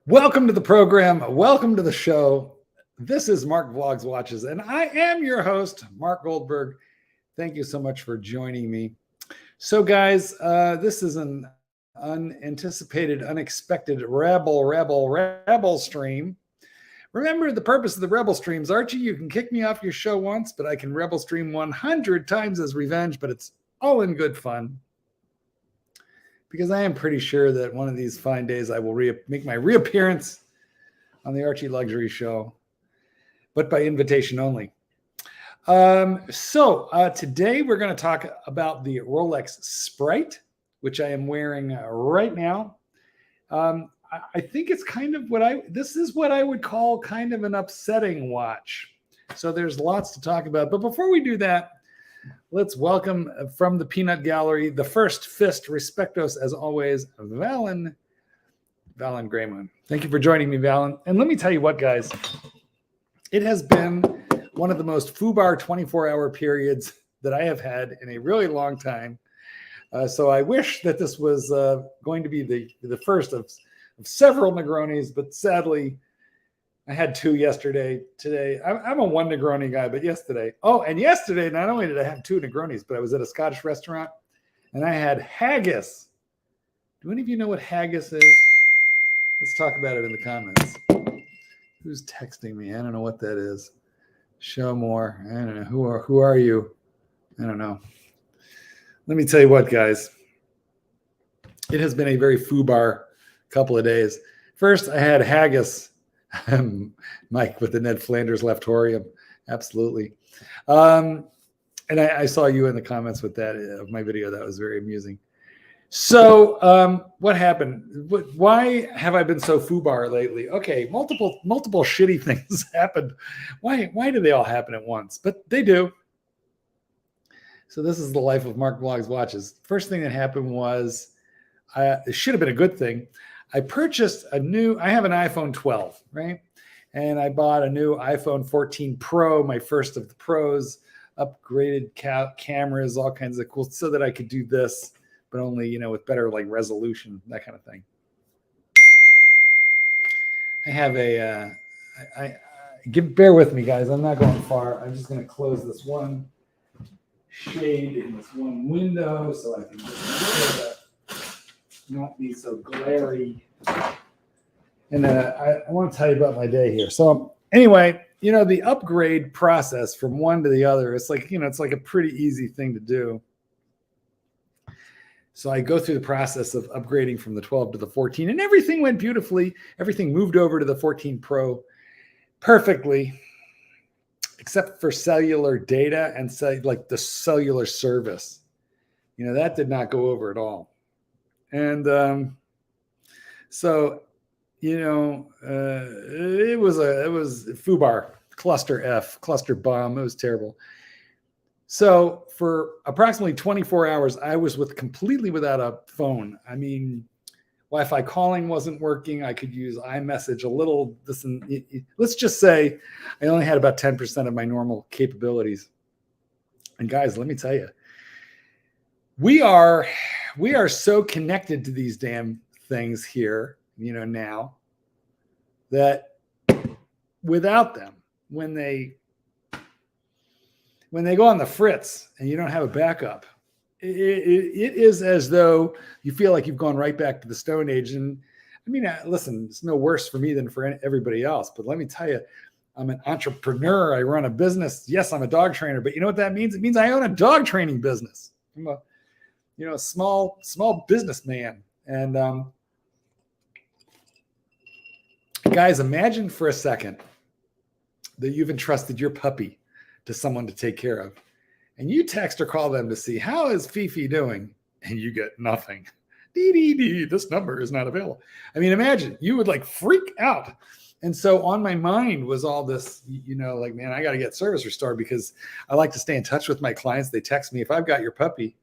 Welcome to the program. Welcome to the show. This is Mark Vlogs Watches, and I am your host, Mark Goldberg. Thank you so much for joining me. So, guys, this is an unanticipated, unexpected Rebel stream. Remember the purpose of the Rebel streams, Archie. You can kick me off your show once, but I can Rebel stream 100 times as revenge, but it's all in good fun. Because I am pretty sure that one of these fine days I will make my reappearance on the Archie Luxury Show, but by invitation only. Today we're going to talk about the Rolex Sprite, which I am wearing right now. I think it's kind of this is what I would call kind of an upsetting watch. So there's lots to talk about. But before we do that, let's welcome from the Peanut Gallery, the first fist, respectos as always, Valen Grayman. Thank you for joining me, Valen. And let me tell you what, guys, it has been one of the most Fubar 24-hour periods that I have had in a really long time. So I wish that this was going to be the first of several Negronis, but sadly, I had two yesterday. Today, I'm a one Negroni guy, but yesterday. Oh, and yesterday, not only did I have two Negronis, but I was at a Scottish restaurant, and I had haggis. Do any of you know what haggis is? Let's talk about it in the comments. Who's texting me? I don't know what that is. Show more. I don't know. Who are you? I don't know. Let me tell you what, guys. It has been a very Fubar couple of days. First, I had haggis. Mike with the Ned Flanders Leftorium. Absolutely. And I saw you in the comments with that of my video. That was very amusing. So what happened? Why have I been so Fubar lately? Okay, multiple shitty things happened. Why do they all happen at once? But they do. So this is the life of Mark Vlogs Watches. First thing that happened was, it should have been a good thing. I purchased I have an iPhone 12, right? And I bought a new iPhone 14 Pro, my first of the pros, upgraded cameras, all kinds of cool, so that I could do this, but only, with better like resolution, that kind of thing. I have bear with me, guys. I'm not going far. I'm just going to close this one shade in this one window so I can just not be so glary. And I want to tell you about my day here. So anyway, the upgrade process from one to the other, it's like, it's like a pretty easy thing to do. So I go through the process of upgrading from the 12 to the 14, and everything went beautifully. Everything moved over to the 14 Pro perfectly, except for cellular data and like the cellular service. That did not go over at all. And it was Fubar, cluster bomb. It was terrible. So for approximately 24 hours, I was completely without a phone. I mean, Wi-Fi calling wasn't working. I could use iMessage a little. Let's just say I only had about 10% of my normal capabilities. And guys, let me tell you, we are so connected to these damn things here, now, that without them, when they go on the fritz and you don't have a backup, it is as though you feel like you've gone right back to the Stone Age. And I mean, listen, it's no worse for me than for everybody else. But let me tell you, I'm an entrepreneur. I run a business. Yes, I'm a dog trainer, but you know what that means? It means I own a dog training business. I'm a small businessman. And guys, imagine for a second that you've entrusted your puppy to someone to take care of, and you text or call them to see how is Fifi doing, and you get nothing. This number is not available. I mean, imagine, you would like freak out. And so on my mind was all this, like, man, I got to get service restored, because I like to stay in touch with my clients. They text me, if I've got your puppy,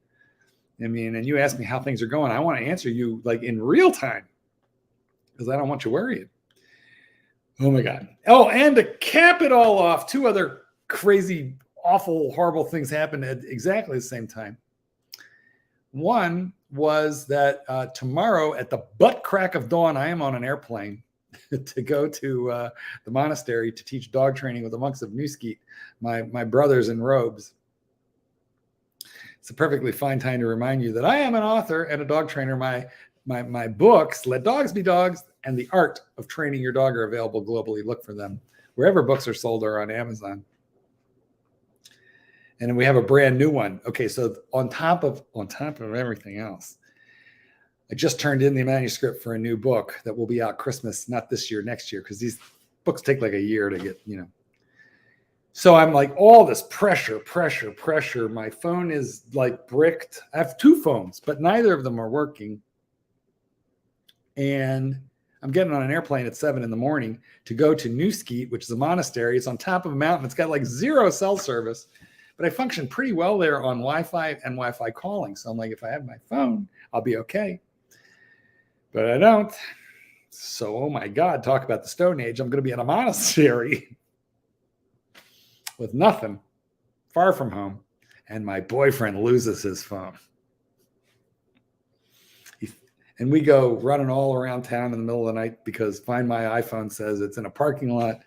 and you ask me how things are going, I want to answer you like in real time, because I don't want you worrying. Oh my God. Oh, and to cap it all off, two other crazy, awful, horrible things happened at exactly the same time. One was that tomorrow at the butt crack of dawn, I am on an airplane to go to the monastery to teach dog training with the monks of Newskeet, my brothers in robes. It's a perfectly fine time to remind you that I am an author and a dog trainer. My books, Let Dogs Be Dogs, and The Art of Training Your Dog, are available globally. Look for them wherever books are sold or on Amazon. And then we have a brand new one. Okay, so on top of everything else, I just turned in the manuscript for a new book that will be out Christmas, not this year, next year, because these books take like a year to get, So I'm like, all this pressure. My phone is like bricked. I have 2 phones, but neither of them are working. And I'm getting on an airplane at 7 a.m. to go to Newskeet, which is a monastery. It's on top of a mountain. It's got like 0 cell service, but I function pretty well there on Wi-Fi and Wi-Fi calling. So I'm like, if I have my phone, I'll be okay. But I don't. So, oh my God, talk about the Stone Age. I'm going to be in a monastery with nothing, far from home. And my boyfriend loses his phone. And we go running all around town in the middle of the night because Find My iPhone says it's in a parking lot.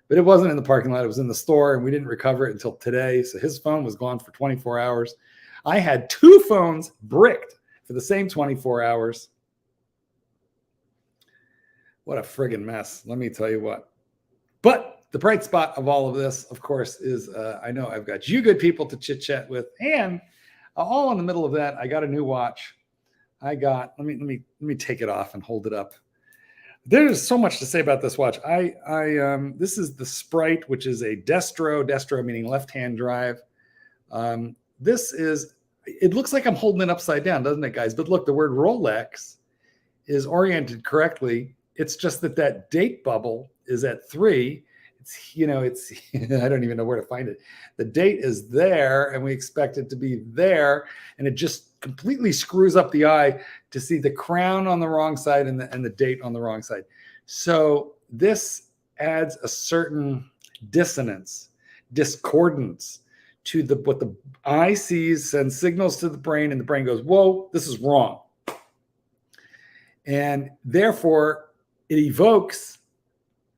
But it wasn't in the parking lot. It was in the store, and we didn't recover it until today. So his phone was gone for 24 hours. I had 2 phones bricked for the same 24 hours. What a friggin' mess. Let me tell you what. But the bright spot of all of this, of course, is I know I've got you good people to chit chat with. And all in the middle of that, I got a new watch. Let me take it off and hold it up. There's so much to say about this watch. This is the Sprite, which is a Destro meaning left-hand drive. It looks like I'm holding it upside down, doesn't it, guys? But look, the word Rolex is oriented correctly. It's just that date bubble is at 3. It's I don't even know where to find it. The date is there, and we expect it to be there, and it just completely screws up the eye to see the crown on the wrong side and the date on the wrong side. So this adds a certain discordance to what the eye sees, sends signals to the brain, and the brain goes, whoa, this is wrong. And therefore, it evokes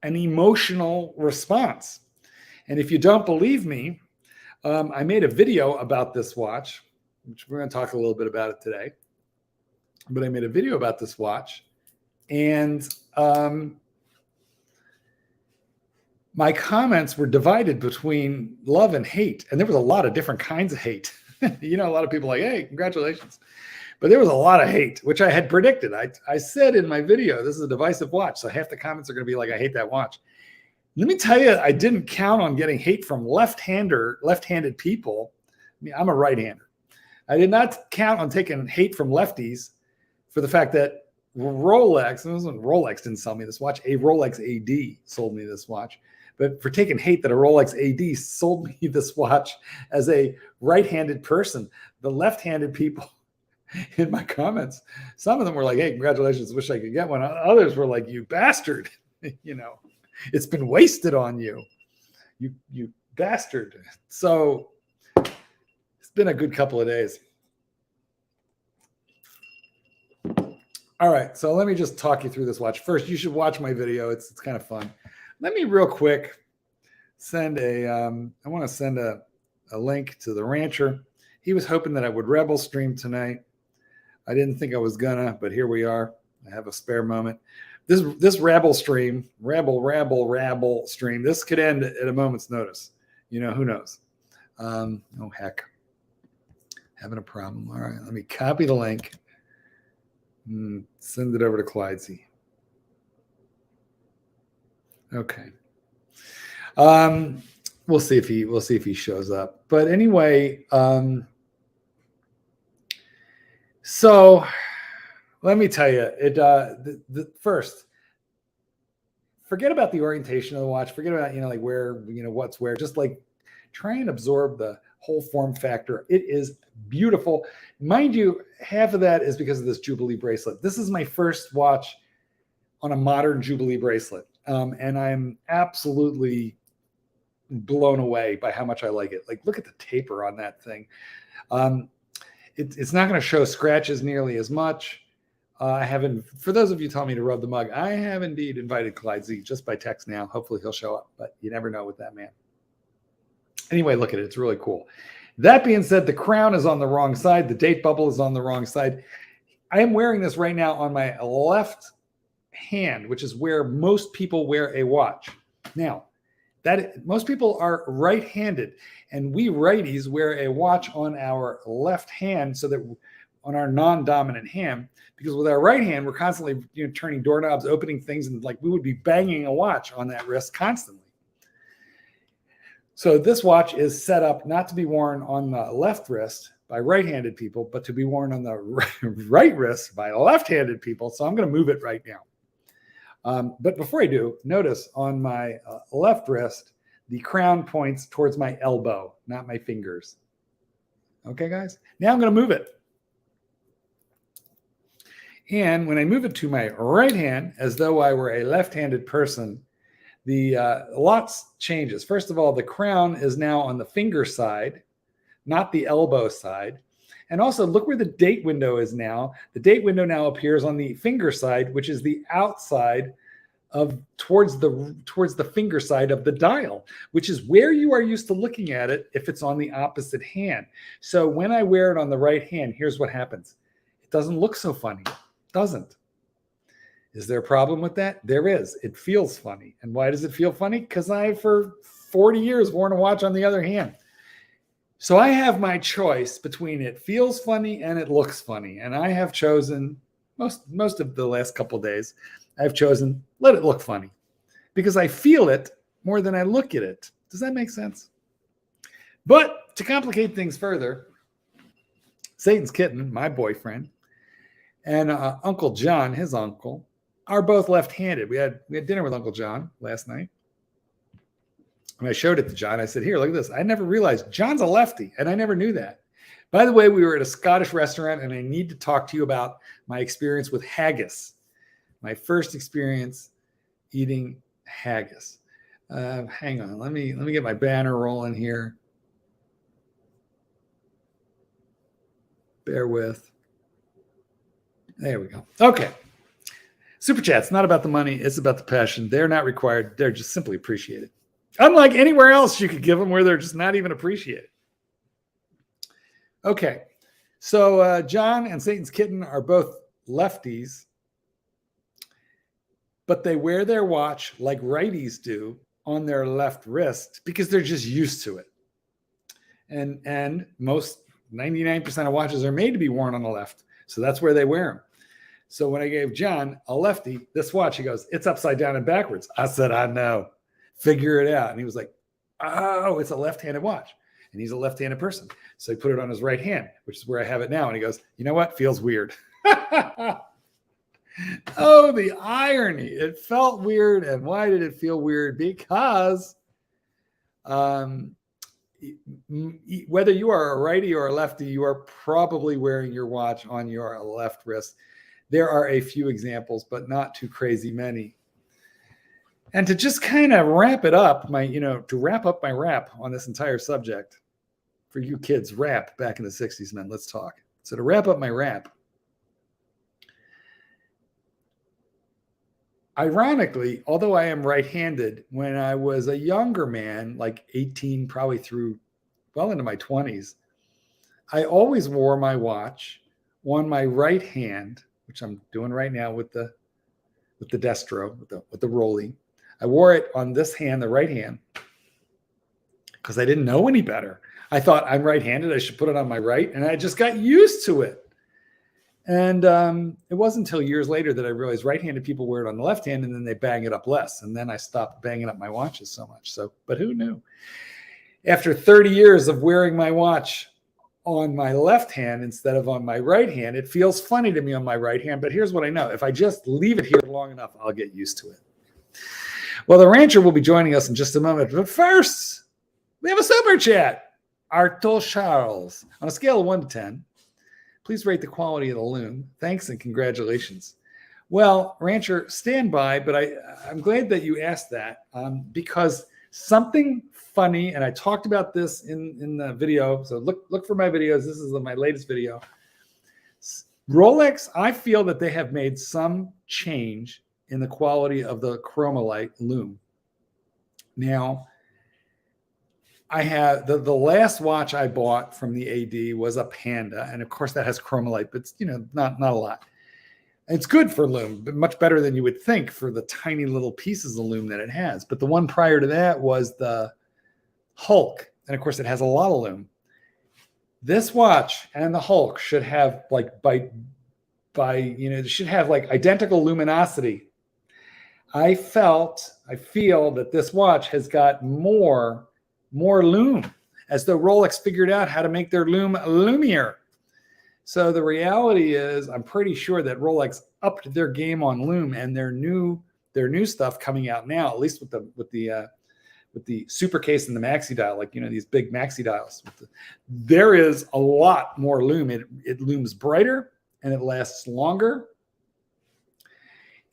an emotional response. And if you don't believe me, I made a video about this watch, which we're going to talk a little bit about it today. But I made a video about this watch, and my comments were divided between love and hate. And there was a lot of different kinds of hate. A lot of people like, hey, congratulations. But there was a lot of hate, which I had predicted. I said in my video, this is a divisive watch. So half the comments are going to be like, I hate that watch. Let me tell you, I didn't count on getting hate from left-handed people. I mean, I'm a right-hander. I did not count on taking hate from lefties for the fact that Rolex didn't sell me this watch. A Rolex AD sold me this watch. But for taking hate that a Rolex AD sold me this watch as a right-handed person, the left-handed people in my comments, some of them were like, hey, congratulations, wish I could get one. Others were like, you bastard, it's been wasted on you, you bastard. So it's been a good couple of days. All right, so let me just talk you through this watch. First, you should watch my video. It's kind of fun. Let me real quick send I want to send a link to the rancher. He was hoping that I would Rebelstream tonight. I didn't think I was gonna, but here we are. I have a spare moment. This Rebelstream, Rebel stream, this could end at a moment's notice. Who knows? Oh, heck. Having a problem. All right, let me copy the link. Send it over to Clyde. Okay. We'll see if he shows up. But anyway, so let me tell you, first, forget about the orientation of the watch. Forget about like where what's where. Just like try and absorb the whole form factor. It is beautiful. Mind you, half of that is because of this Jubilee bracelet. This is my first watch on a modern Jubilee bracelet. And I'm absolutely blown away by how much I like it. Like, look at the taper on that thing. It's not going to show scratches nearly as much. I haven't, for those of you telling me to rub the mug, I have indeed invited Clyde Z just by text now. Hopefully he'll show up, but you never know with that man. Anyway, look at it. It's really cool. That being said, the crown is on the wrong side. The date bubble is on the wrong side. I am wearing this right now on my left hand, which is where most people wear a watch. Now, that most people are right-handed, and we righties wear a watch on our left hand, so that on our non-dominant hand, because with our right hand, we're constantly turning doorknobs, opening things, and like we would be banging a watch on that wrist constantly. So this watch is set up not to be worn on the left wrist by right-handed people, but to be worn on the right wrist by left-handed people. So I'm going to move it right now. But before I do, notice on my left wrist, the crown points towards my elbow, not my fingers. Okay, guys? Now I'm going to move it. And when I move it to my right hand, as though I were a left-handed person, the lots changes. First of all, the crown is now on the finger side, not the elbow side. And also look where the date window is now. The date window now appears on the finger side, which is the outside of towards the finger side of the dial, which is where you are used to looking at it if it's on the opposite hand. So when I wear it on the right hand, here's what happens. It doesn't look so funny. It doesn't. Is there a problem with that? There is. It feels funny. And why does it feel funny? Because I, for 40 years, worn a watch on the other hand. So I have my choice between it feels funny and it looks funny. And I have chosen, most of the last couple of days, I've chosen let it look funny. Because I feel it more than I look at it. Does that make sense? But to complicate things further, Satan's kitten, my boyfriend, and Uncle John, his uncle, are both left-handed. We had dinner with Uncle John last night. And I showed it to John. I said, here, look at this. I never realized John's a lefty, and I never knew that. By the way, we were at a Scottish restaurant, and I need to talk to you about my experience with haggis. My first experience eating haggis. Hang on. Let me get my banner rolling here. Bear with. There we go. Okay. Super Chat's not about the money. It's about the passion. They're not required. They're just simply appreciated. Unlike anywhere else you could give them where they're just not even appreciated. Okay. So John and Satan's kitten are both lefties, but they wear their watch like righties do on their left wrist because they're just used to it. And most 99% of watches are made to be worn on the left. So that's where they wear them. So when I gave John, a lefty, this watch, he goes, it's upside down and backwards. I said, I know. Figure it out. And he was like, oh, it's a left-handed watch. And he's a left-handed person. So he put it on his right hand, which is where I have it now. And he goes, you know what? Feels weird. Oh, the irony. It felt weird. And why did it feel weird? Because whether you are a righty or a lefty, you are probably wearing your watch on your left wrist. There are a few examples, but not too crazy many. And to just kind of wrap it up, to wrap up my rap on this entire subject, for you kids, rap back in the 60s, man, let's talk. So to wrap up my rap, ironically, although I am right-handed, when I was a younger man, like 18, probably through well into my 20s, I always wore my watch on my right hand, which I'm doing right now with the Destro, with the Rolly. I wore it on this hand, the right hand, because I didn't know any better. I thought I'm right-handed, I should put it on my right, and I just got used to it. And it wasn't until years later that I realized right-handed people wear it on the left hand, and then they bang it up less. And then I stopped banging up my watches so much. But who knew? After 30 years of wearing my watch on my left hand instead of on my right hand, it feels funny to me on my right hand. But here's what I know. If I just leave it here long enough, I'll get used to it. Well, the rancher will be joining us in just a moment. But first, we have a super chat. Arto Charles. On a scale of 1 to 10, please rate the quality of the lume. Thanks and congratulations. Well, rancher, stand by, but I'm glad that you asked that because something funny, and I talked about this in the video, so look for my videos. This is my latest video. Rolex, I feel that they have made some change in the quality of the chromolite lume. Now, I have the last watch I bought from the AD was a Panda, and of course that has chromolite, but it's, not a lot. It's good for lume, but much better than you would think for the tiny little pieces of lume that it has. But the one prior to that was the Hulk, and of course it has a lot of lume. This watch and the Hulk should have should have like identical luminosity. I feel that this watch has got more lume, as though Rolex figured out how to make their lume lumier. So the reality is, I'm pretty sure that Rolex upped their game on lume, and their new stuff coming out now, at least with the super case and the maxi dial, like these big maxi dials. There is a lot more lume. It looms brighter and it lasts longer.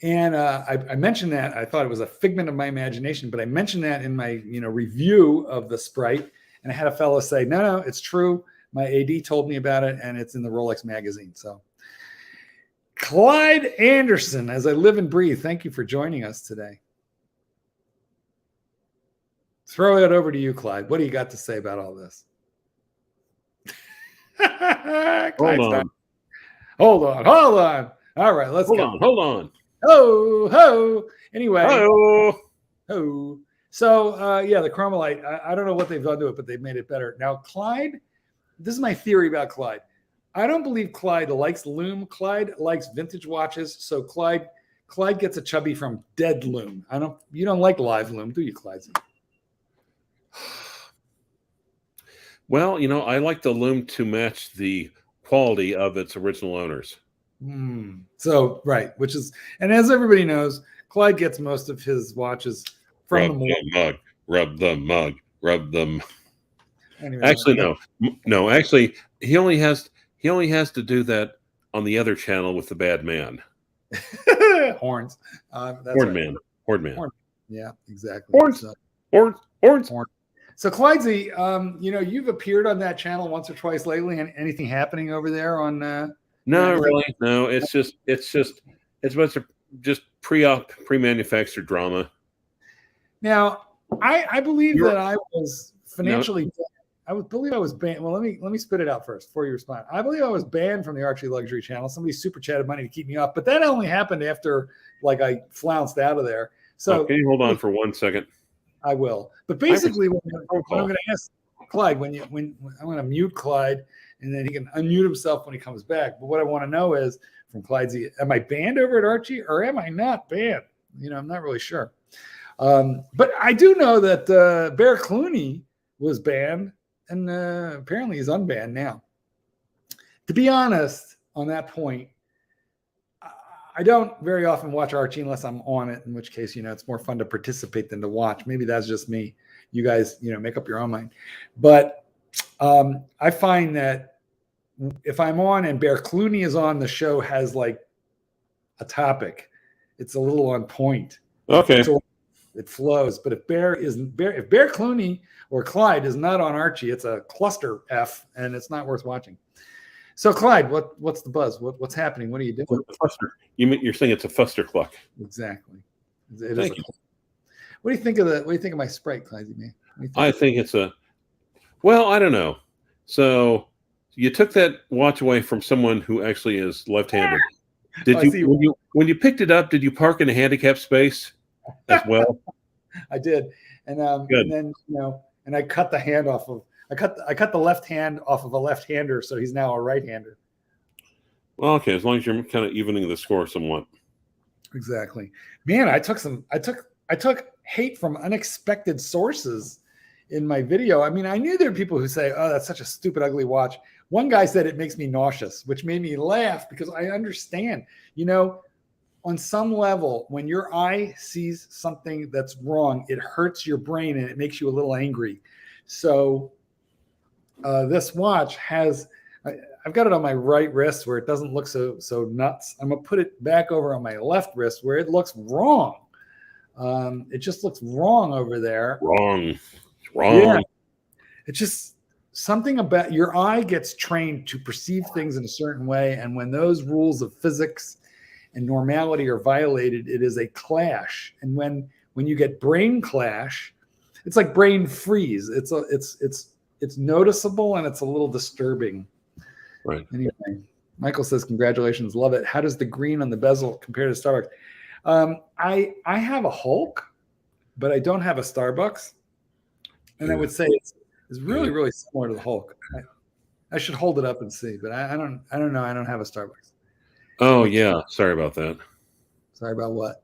And I mentioned that. I thought it was a figment of my imagination, but I mentioned that in my review of the Sprite, and I had a fellow say, no, it's true. My AD told me about it, and it's in the Rolex magazine. So, Clyde Anderson, as I live and breathe, thank you for joining us today. Throw it over to you, Clyde. What do you got to say about all this? Hold on. All right, let's go. Hold on. Ho. Anyway. Ho. So, the chromolite, I don't know what they've done to it, but they've made it better. Now, Clyde, this is my theory about Clyde. I don't believe Clyde likes lume. Clyde likes vintage watches. So Clyde gets a chubby from dead lume. You don't like live lume, do you, Clyde? Well, I like the lume to match the quality of its original owners. So, right, and as everybody knows, Clyde gets most of his watches from the mug. Rub the mug. Anyway, actually, no. Actually, he only has to do that on the other channel with the bad man. Horns. Horn man. Yeah, exactly. Horns. So, Clydesy, you've appeared on that channel once or twice lately. And anything happening over there on? No, really, no. It's a bunch of just pre-manufactured drama. Now, I believe that I was financially. I believe I was banned. Well, let me spit it out first before you respond. I believe I was banned from the Archie Luxury channel. Somebody super chatted money to keep me off, but that only happened after I flounced out of there. So can you hold on for 1 second? I will. But basically, when I'm going to ask Clyde, when I'm going to mute Clyde, and then he can unmute himself when he comes back. But what I want to know is from Clydesy, am I banned over at Archie or am I not banned? I'm not really sure. But I do know that Bear Clooney was banned, and apparently he's unbanned now. To be honest, on that point, I don't very often watch Archie unless I'm on it, in which case, it's more fun to participate than to watch. Maybe that's just me. You guys, make up your own mind. But I find that if I'm on and Bear Clooney is on, the show has like a topic. It's a little on point. Okay. So it flows. But if Bear Clooney or Clyde is not on Archie, it's a cluster F, and it's not worth watching. So, Clyde, what's the buzz? What's happening? What are you doing? You're saying it's a fustercluck. Exactly. Thank you. What do you think of my Sprite, Clyde? I think it's I don't know. So you took that watch away from someone who actually is left-handed. When you picked it up, did you park in a handicap space as well? I did, and then and I cut the hand off of. I cut the left hand off of a left-hander, so he's now a right-hander. Well, okay, as long as you're kind of evening the score somewhat. Exactly, man. I took hate from unexpected sources in my video. I mean, I knew there are people who say, "Oh, that's such a stupid, ugly watch." One guy said it makes me nauseous, which made me laugh because I understand. On some level, when your eye sees something that's wrong, it hurts your brain and it makes you a little angry. So. This watch has, I've got it on my right wrist where it doesn't look so nuts. I'm going to put it back over on my left wrist where it looks wrong. It just looks wrong over there. Wrong. Yeah. It's just something about your eye gets trained to perceive things in a certain way. And when those rules of physics and normality are violated, it is a clash. And when you get brain clash, it's like brain freeze. It's noticeable and it's a little disturbing. Right. Anyway, Michael says, congratulations, love it. How does the green on the bezel compare to Starbucks? I have a Hulk, but I don't have a Starbucks. And I would say it's really, really similar to the Hulk. I should hold it up and see, but I don't know. I don't have a Starbucks. Oh yeah. Sorry about that. Sorry about what?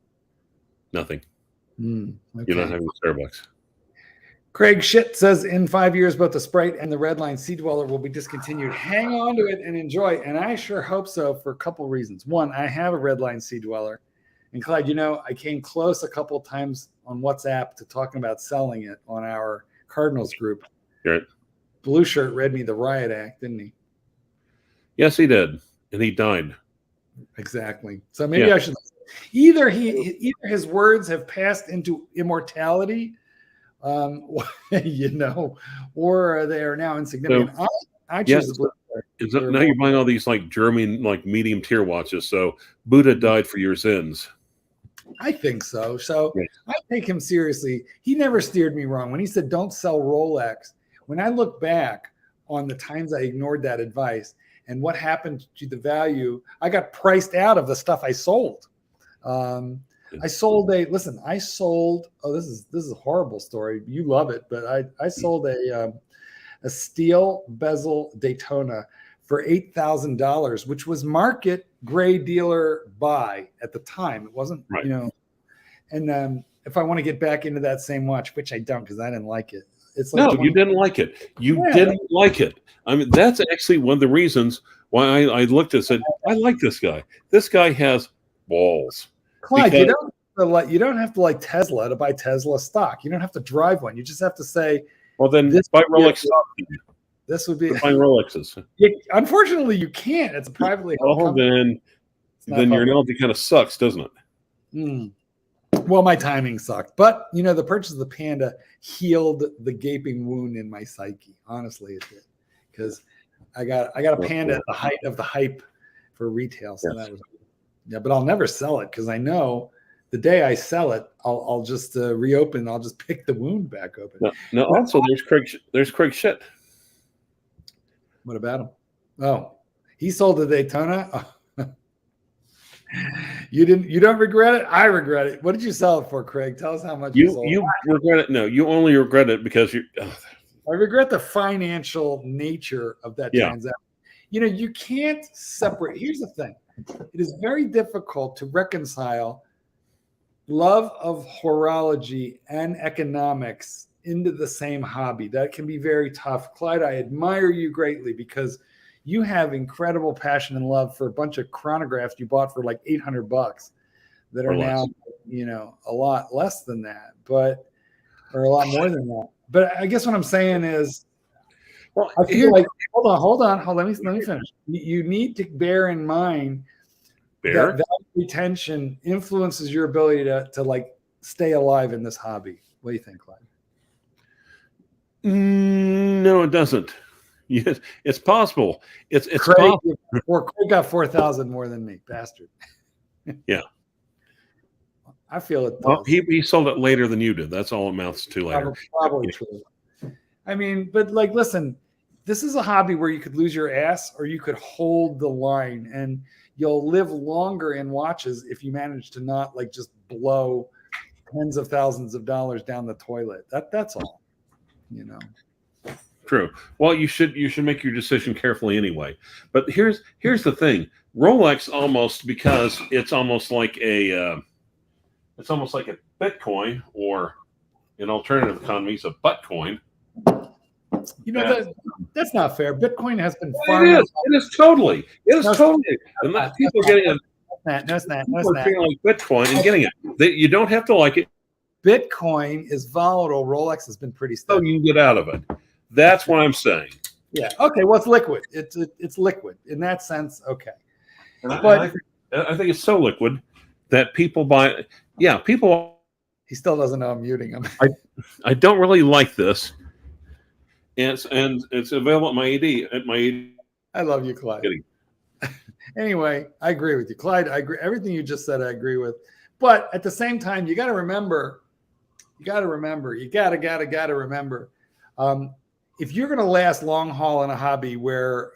Nothing. Okay. You're not having Starbucks. Craig Shit says, in 5 years, both the Sprite and the Redline Sea Dweller will be discontinued. Hang on to it and enjoy. And I sure hope so for a couple reasons. One, I have a Redline Sea Dweller. And Clyde, I came close a couple of times on WhatsApp to talking about selling it on our Cardinals group. Right. Blue Shirt read me the riot act, didn't he? Yes, he did. And he died. Exactly. So maybe I should either his words have passed into immortality, or they are now insignificant. So, I choose the Blue Shirt. Now you're buying all these like German medium tier watches. So Buddha died for your sins. I think so. So I take him seriously. He never steered me wrong when he said don't sell Rolex. When I look back on the times I ignored that advice and what happened to the value, I got priced out of the stuff I sold. I sold this is a horrible story. You love it, but I sold a steel bezel Daytona for $8,000, which was market gray dealer buy at the time. It wasn't, and if I want to get back into that same watch, which I don't, because I didn't like it. It's like you didn't like it. You didn't like it. I mean, that's actually one of the reasons why I looked and said, I like this guy. This guy has balls. Clyde, you don't have to like Tesla to buy Tesla stock. You don't have to drive one. You just have to say, well, then buy Rolex stock. This would be buying Rolexes. Unfortunately, you can't. It's a privately held company. Then your analogy kind of sucks, doesn't it? Well, my timing sucked, but the purchase of the Panda healed the gaping wound in my psyche. Honestly, it did, because I got a Panda at the height of the hype for retail. So that was but I'll never sell it because I know the day I sell it, I'll just reopen. I'll just pick the wound back open. No. Also, there's Craig Shit. What about him? Oh, he sold the Daytona. Oh. You don't regret it? I regret it. What did you sell it for, Craig? Tell us how much you sold. You regret it? No, you only regret it because you. I regret the financial nature of that transaction. You can't separate. Here's the thing. It is very difficult to reconcile love of horology and economics into the same hobby. That can be very tough. Clyde, I admire you greatly because you have incredible passion and love for a bunch of chronographs you bought for like $800 that are now, a lot less than that, or a lot more than that. But I guess what I'm saying is, I feel like, hold on. Let me finish. You need to bear in mind that value retention influences your ability to like stay alive in this hobby. What do you think, Clyde? No, it doesn't. Yes, it's possible. It's Craig, possible. Craig got 4,000 more than me, bastard. Yeah, I feel it. Well, he sold it later than you did. That's all it amounts to later. Probably true. I mean, but like, listen, this is a hobby where you could lose your ass or you could hold the line, and you'll live longer in watches if you manage to not like just blow tens of thousands of dollars down the toilet. That's all. True. Well, you should make your decision carefully anyway. But here's the thing: Rolex almost, because it's almost like a Bitcoin, or in alternative economies, a butt coin. That's not fair. Bitcoin has been It is totally. And people are getting That's not. feeling like Bitcoin and getting it. You don't have to like it. Bitcoin is volatile. Rolex has been pretty steady. So you can get out of it. That's what I'm saying. Yeah. Okay. Well, it's liquid. It's liquid in that sense. Okay. I think it's so liquid that people buy. Yeah, people. He still doesn't know I'm muting him. I don't really like this. and it's available at my AD. I love you, Clyde. Anyway, I agree with you, Clyde. I agree. Everything you just said, I agree with. But at the same time, you got to remember. You got to remember. If you're going to last long haul in a hobby where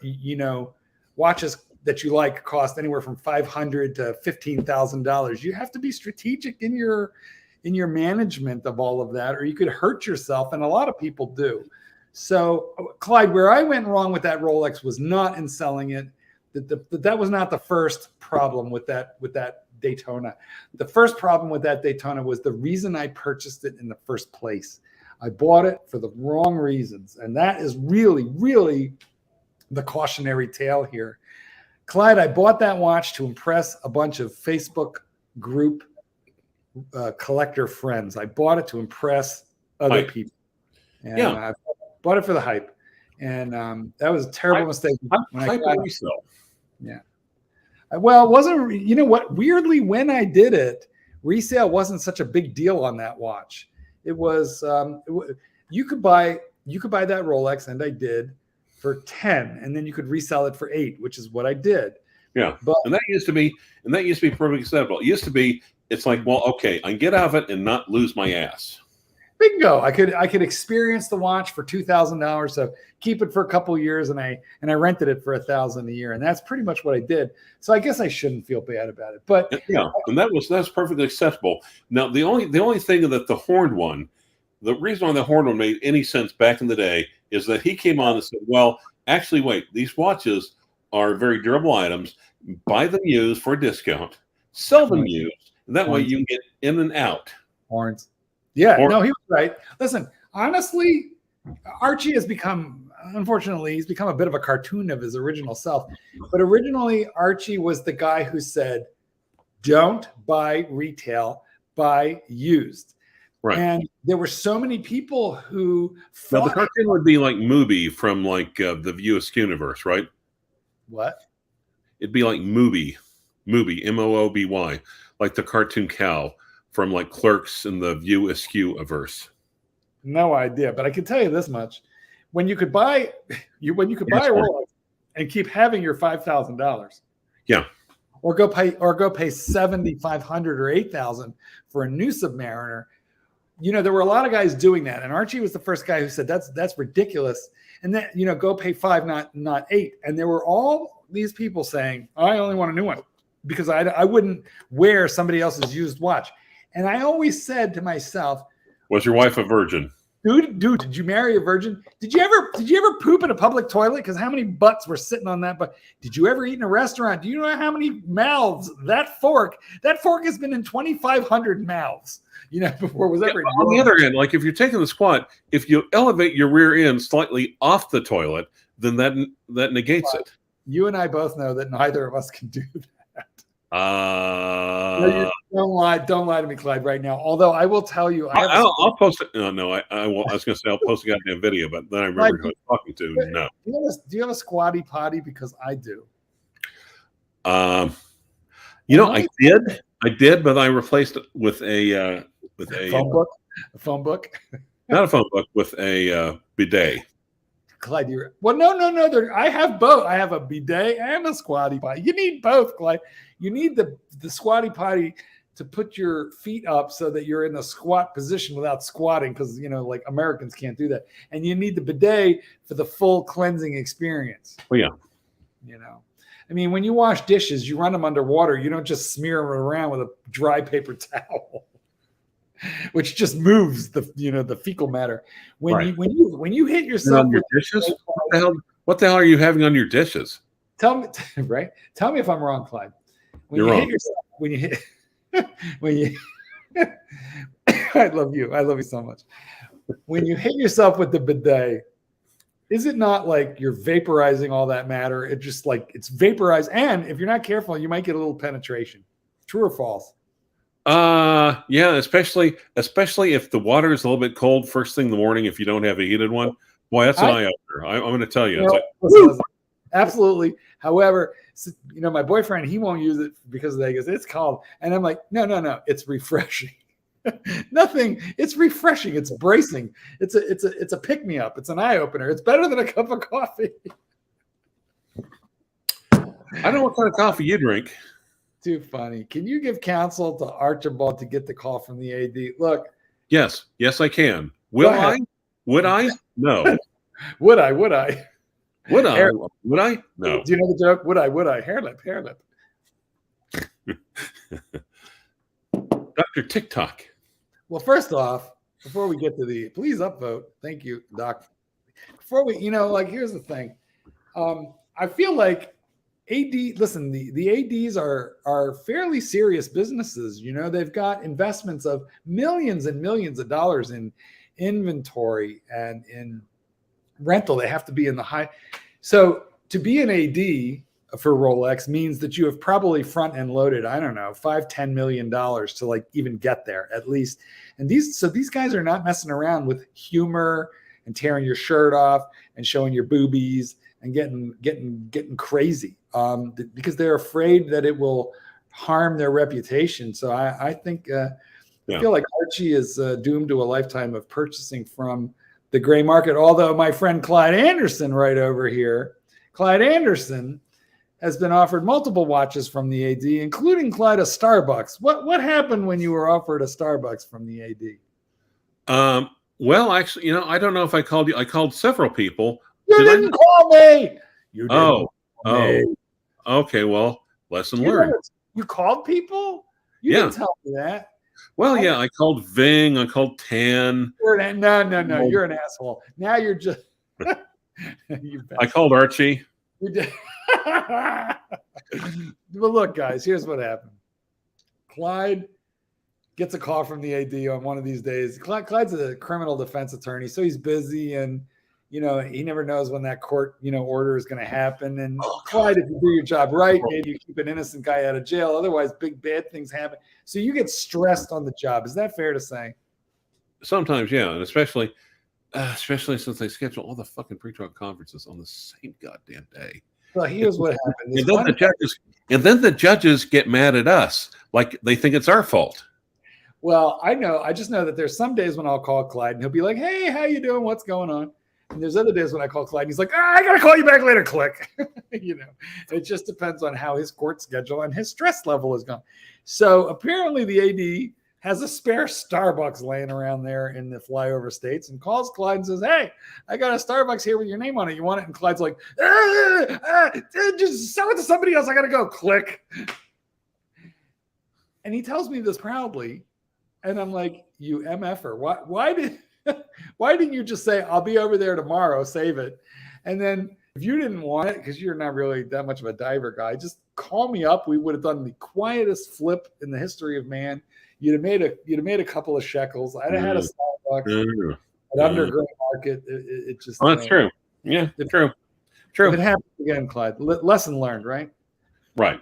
watches that you like cost anywhere from $500 to $15,000, you have to be strategic in your management of all of that, or you could hurt yourself, and a lot of people do. So, Clyde, where I went wrong with that Rolex was not in selling it. That was not the first problem with that Daytona. The first problem with that Daytona was the reason I purchased it in the first place. I bought it for the wrong reasons, and that is really, really the cautionary tale here. Clyde, I bought that watch to impress a bunch of Facebook group collector friends. I bought it to impress other people. And I bought it for the hype. And that was a terrible mistake. Yeah. Well, it wasn't, you know what? Weirdly, when I did it, resale wasn't such a big deal on that watch. It was, you could buy that Rolex, and I did, for 10, and then you could resell it for 8, which is what I did. Yeah. And that used to be perfectly acceptable. It used to be, it's like, well, okay, I can get out of it and not lose my ass. Bingo. I could experience the watch for $2,000. So keep it for a couple of years, and I rented it for $1,000 a year, and that's pretty much what I did. So I guess I shouldn't feel bad about it. But yeah, and that's perfectly acceptable. Now the only thing that the horned one, the reason why the horned one made any sense back in the day is that he came on and said, well, actually, wait, these watches are very durable items. Buy them used for a discount, sell them used, and that way you can get in and out. Horns. Yeah, no, he was right. Listen, honestly, Archie has become, unfortunately, he's become a bit of a cartoon of his original self. But originally, Archie was the guy who said, don't buy retail, buy used. Right. And there were so many people who thought... Now, the cartoon would be like Mooby from like the View Askew universe, right? What? It'd be like Mooby, Mooby, like the cartoon cow from like Clerks in the View Askew averse. No idea, but I can tell you this much: when you could buy a Rolex and keep having your $5,000, yeah, or go pay $7,500 or $8,000 for a new Submariner. There were a lot of guys doing that, and Archie was the first guy who said that's ridiculous, and then go pay $5,000, not $8,000. And there were all these people saying, I only want a new one because I wouldn't wear somebody else's used watch. And I always said to myself, was your wife a virgin? Dude, did you marry a virgin? Did you ever poop in a public toilet? Because how many butts were sitting on that? But did you ever eat in a restaurant? Do you know how many mouths that fork has been in 2,500 mouths? Before it was ever. On the other hand, like if you're taking the squat, if you elevate your rear end slightly off the toilet, then that negates it. You and I both know that neither of us can do that. No, don't lie to me, Clyde, right now. Although I will tell you, I'll post it. No, I won't. I was going to say I'll post a goddamn video, but then I remember who I was talking to. No. Do you have a squatty potty? Because I do. I did, but I replaced it with a phone book. A phone book. Not a phone book, with a bidet. Clyde, no. I have both. I have a bidet and a squatty potty. You need both, Clyde. You need the squatty potty to put your feet up so that you're in a squat position without squatting, because like Americans can't do that. And you need the bidet for the full cleansing experience. Well, yeah. I mean, when you wash dishes, you run them underwater. You don't just smear them around with a dry paper towel, which just moves the fecal matter. When you hit yourself on your dishes, what the hell are you having on your dishes? Tell me, right? Tell me if I'm wrong, Clyde. You're wrong. I love you. I love you so much. When you hit yourself with the bidet, is it not like you're vaporizing all that matter? It just like it's vaporized, and if you're not careful, you might get a little penetration. True or false? Yeah, especially if the water is a little bit cold first thing in the morning. If you don't have a heated one, boy, that's an eye opener. I'm going to tell you. It's listen, absolutely. However, my boyfriend, he won't use it because he goes, it's cold, and I'm like, no, it's refreshing. Nothing. It's refreshing. It's bracing. It's a pick me up. It's an eye opener. It's better than a cup of coffee. I don't know what kind of coffee you drink. Too funny. Can you give counsel to Archibald to get the call from the AD? Look. Yes, I can. Will I? Would I? No. Would I? Would I? Would I? Would I? No. Do you know the joke? Would I? Would I? Hair lip. Hair lip. Dr. TikTok. Well, first off, before we get to the please upvote, thank you, Doc. Before we, here's the thing. I feel like listen, the ADs are fairly serious businesses. They've got investments of millions and millions of dollars in inventory and in rental. They have to be in the high. So to be an AD for Rolex means that you have probably front end loaded, I don't know, $5-10 million to even get there at least. And these guys are not messing around with humor and tearing your shirt off and showing your boobies and getting crazy because they're afraid that it will harm their reputation. So I think I feel like Archie is doomed to a lifetime of purchasing from the gray market. Although my friend Clyde Anderson right over here, Clyde Anderson has been offered multiple watches from the AD, including Clyde a Starbucks. What happened when you were offered a Starbucks from the AD? Well, actually, I don't know if I called you. I called several people. You didn't call me. You didn't call me. Okay. Well, lesson learned. You called people? You didn't tell me that. Well, yeah, I called Ving. I called Tan. No. You're an asshole. Now you're just. I called Archie. You did. Well, look, guys, here's what happened. Clyde gets a call from the AD on one of these days. Clyde's a criminal defense attorney, so he's busy and he never knows when that court order is going to happen. And Clyde, if you do your job right, maybe you keep an innocent guy out of jail. Otherwise, big bad things happen. So you get stressed on the job. Is that fair to say? Sometimes, yeah, and especially since they schedule all the fucking pretrial conferences on the same goddamn day. Well, here's what happened. And then the judges get mad at us, like they think it's our fault. Well, I just know that there's some days when I'll call Clyde and he'll be like, "Hey, how you doing? What's going on?" And there's other days when I call Clyde and he's like, "I got to call you back later, click." It just depends on how his court schedule and his stress level is going. So apparently the AD has a spare Starbucks laying around there in the flyover states and calls Clyde and says, "Hey, I got a Starbucks here with your name on it. You want it?" And Clyde's like, "Just sell it to somebody else. I got to go." Click. And he tells me this proudly. And I'm like, "You MFer, why didn't you just say, I'll be over there tomorrow, save it?" And then if you didn't want it, because you're not really that much of a diver guy, just call me up. We would have done the quietest flip in the history of man. You'd have made a couple of shekels. I'd have had a Starbucks at under gray market. It just that's true. Yeah, true. If it happens again, Clyde. Lesson learned, right? Right,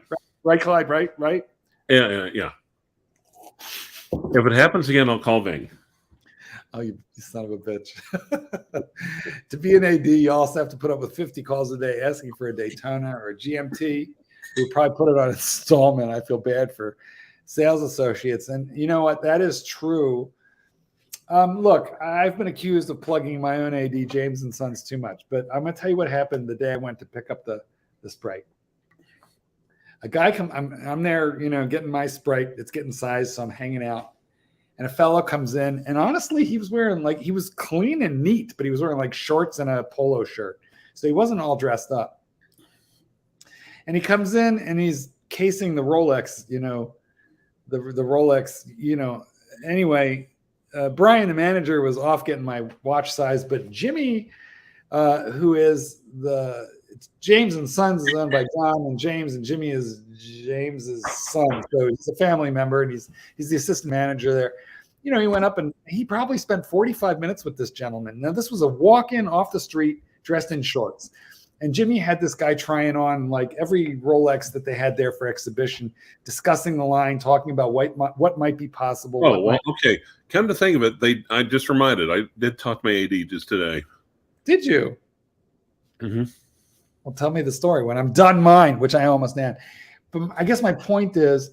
Clyde. Right. Yeah. If it happens again, I'll call Ving. Oh, you son of a bitch. To be an AD, you also have to put up with 50 calls a day asking for a Daytona or a GMT. We'll probably put it on installment. I feel bad for sales associates. And you know what? That is true. Look, I've been accused of plugging my own AD, James and Sons, too much. But I'm going to tell you what happened the day I went to pick up the Sprite. A guy I'm there, getting my Sprite. It's getting sized, so I'm hanging out. And a fellow comes in, and honestly, he was wearing he was clean and neat, but he was wearing shorts and a polo shirt. So he wasn't all dressed up. And he comes in and he's casing the Rolex, the Rolex, Anyway, Brian, the manager, was off getting my watch size, but Jimmy, who is it's James and Sons, is owned by John and James, and Jimmy is James's son. So he's a family member, and he's the assistant manager there. He went up and he probably spent 45 minutes with this gentleman. Now, this was a walk-in off the street, dressed in shorts. And Jimmy had this guy trying on every Rolex that they had there for exhibition, discussing the line, talking about what might be possible. Oh, well, okay. Come to think of it, I just reminded, I did talk to my AD just today. Did you? Mm-hmm. Well, tell me the story when I'm done mine, which I almost am. But I guess my point is,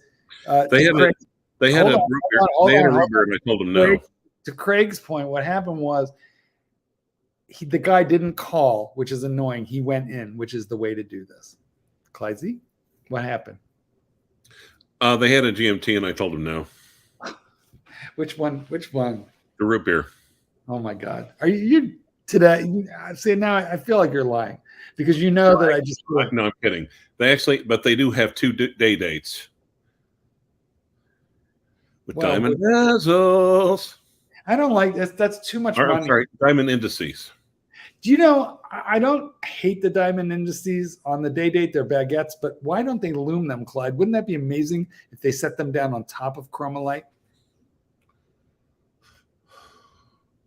they They had Hold a on, root beer. hold They had a on, root beer, and I told them no. To Craig's point, what happened was the guy didn't call, which is annoying. He went in, which is the way to do this. Clyde Z, what happened? They had a GMT, and I told them no. Which one? Which one? The root beer. Oh my God! Are you today? See, now I feel like you're lying because you know that I just. No, I'm kidding. But they do have 2 day dates with diamond bezels. I don't like this. That's too much money. I'm sorry, diamond indices. Do you know? I don't hate the diamond indices on the day date. They're baguettes, but why don't they lume them, Clyde? Wouldn't that be amazing if they set them down on top of chromolite?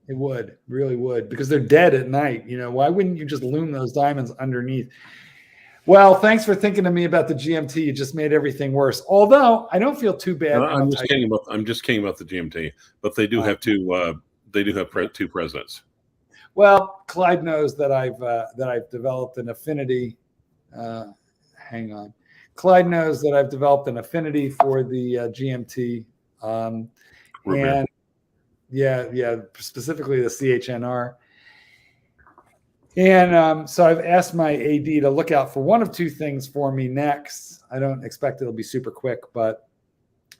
It would, really would, because they're dead at night. You know, why wouldn't you just lume those diamonds underneath? Well, thanks for thinking of me about the GMT. You just made everything worse. Although I don't feel too bad. I'm just kidding about the GMT, but they do have 2. They do have 2 presidents. Well, Clyde knows that I've developed an affinity. Hang on, Clyde knows that I've developed an affinity for the GMT, and yeah, specifically the CHNR. And so I've asked my AD to look out for one of 2 things for me next. I don't expect it'll be super quick, but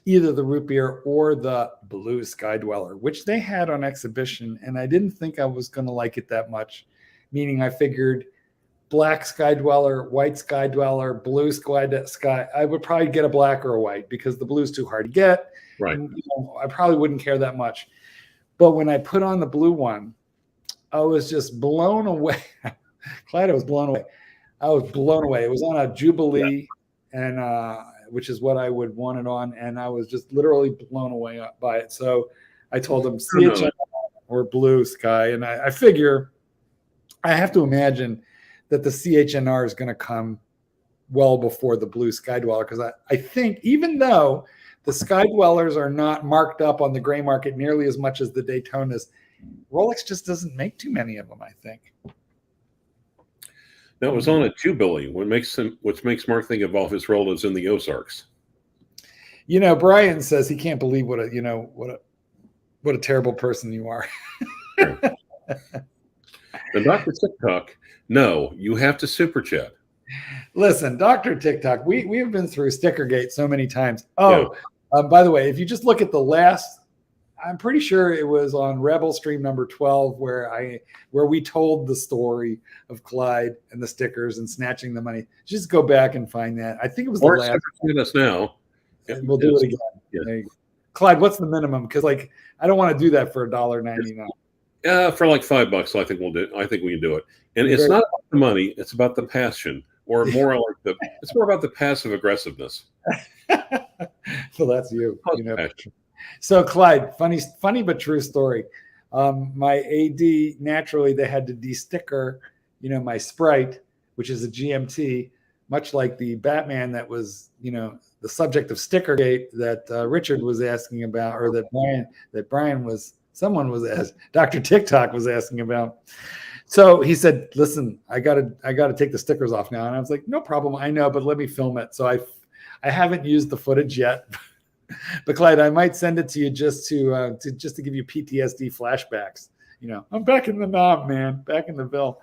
either the root beer or the blue sky dweller, which they had on exhibition. And I didn't think I was going to like it that much, meaning I figured black sky dweller, white sky dweller, blue sky. I would probably get a black or a white because the blue is too hard to get. Right. And, I probably wouldn't care that much. But when I put on the blue one, I was just blown away. Clyde, I was blown away. I was blown away. It was on a Jubilee, and which is what I would want it on, and I was just literally blown away by it. So I told him CHNR or blue sky, and I figure I have to imagine that the CHNR is going to come well before the blue sky dweller, because I think even though the sky dwellers are not marked up on the gray market nearly as much as the Daytonas, Rolex just doesn't make too many of them, I think. That was on a Jubilee, which makes Mark think of all his relatives in the Ozarks. You know, Brian says he can't believe what a terrible person you are. And Dr. TikTok, no, you have to super chat. Listen, Dr. TikTok, we have been through Stickergate so many times. By the way, if you just look at the last, I'm pretty sure it was on Rebelstream number 12 where we told the story of Clyde and the stickers and snatching the money. Just go back and find that. I think it was the last. Us now. And we'll do it again. Yeah. There you go. Clyde, what's the minimum? Because I don't want to do that for $1.99. For like $5, I think we'll do. I think we can do it. And it's not about the money; it's about the passion, or more like it's more about the passive aggressiveness. So that's you. So Clyde, funny but true story. My AD, naturally, they had to de-sticker, my Sprite, which is a GMT, much like the Batman that was, the subject of Stickergate that Richard was asking about, or Dr. TikTok was asking about. So he said, "Listen, I gotta take the stickers off now." And I was like, "No problem, I know, but let me film it." So I haven't used the footage yet. But Clyde, I might send it to you just to give you PTSD flashbacks. I'm back in the knob, man, back in the Ville,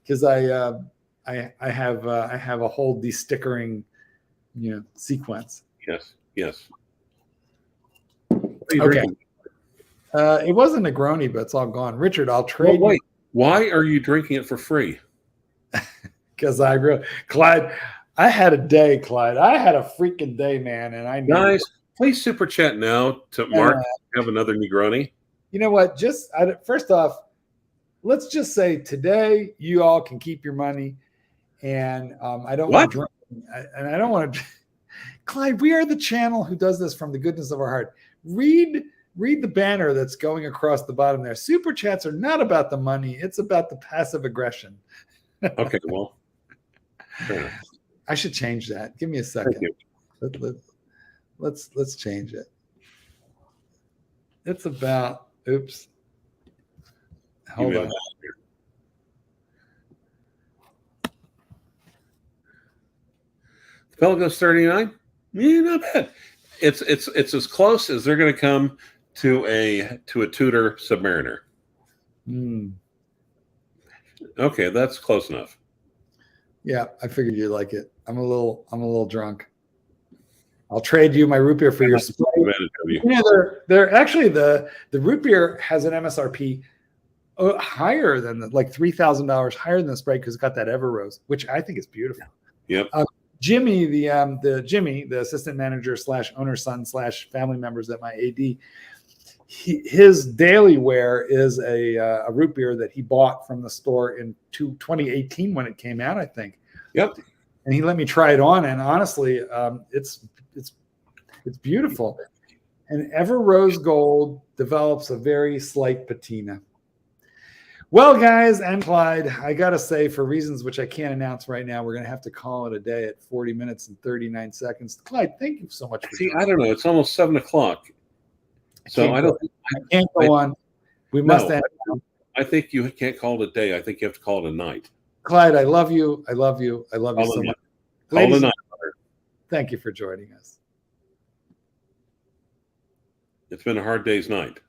because I have a whole de-stickering, sequence. Yes. Okay. It wasn't a Negroni, but it's all gone. Richard, I'll trade. Wait, why are you drinking it for free? Because Clyde, I had a day, Clyde. I had a freaking day, man, and guys. Please super chat now to Mark have another Negroni. You know what? First off, let's just say today you all can keep your money, and I don't want to drink, and I don't want to. Clyde, we are the channel who does this from the goodness of our heart. Read the banner that's going across the bottom there. Super chats are not about the money; it's about the passive aggression. Okay, well, I should change that. Give me a second. Let's change it. It's about, oops. Hold on. The Pelagos 39? Yeah, not bad. It's as close as they're going to come to a Tudor Submariner. Mm. Okay, that's close enough. Yeah, I figured you'd like it. I'm a little drunk. I'll trade you my root beer for your Sprite. You. Yeah, they're actually the root beer has an MSRP higher than like $3,000 higher than the Sprite because it's got that Ever Rose, which I think is beautiful. Yep. Jimmy, the assistant manager / owner's son / family members at my AD, his daily wear is a root beer that he bought from the store in 2018 when it came out, I think. Yep. And he let me try it on, and honestly, it's beautiful. And Ever Rose Gold develops a very slight patina. Well, guys, and Clyde, I got to say, for reasons which I can't announce right now, we're going to have to call it a day at 40 minutes and 39 seconds. Clyde, thank you so much for I don't know. It's almost 7 o'clock. So I can't go on. We must end. I think you can't call it a day. I think you have to call it a night. Clyde, I love you. I love you. I love you so much. Call it a night. Thank you for joining us. It's been a hard day's night.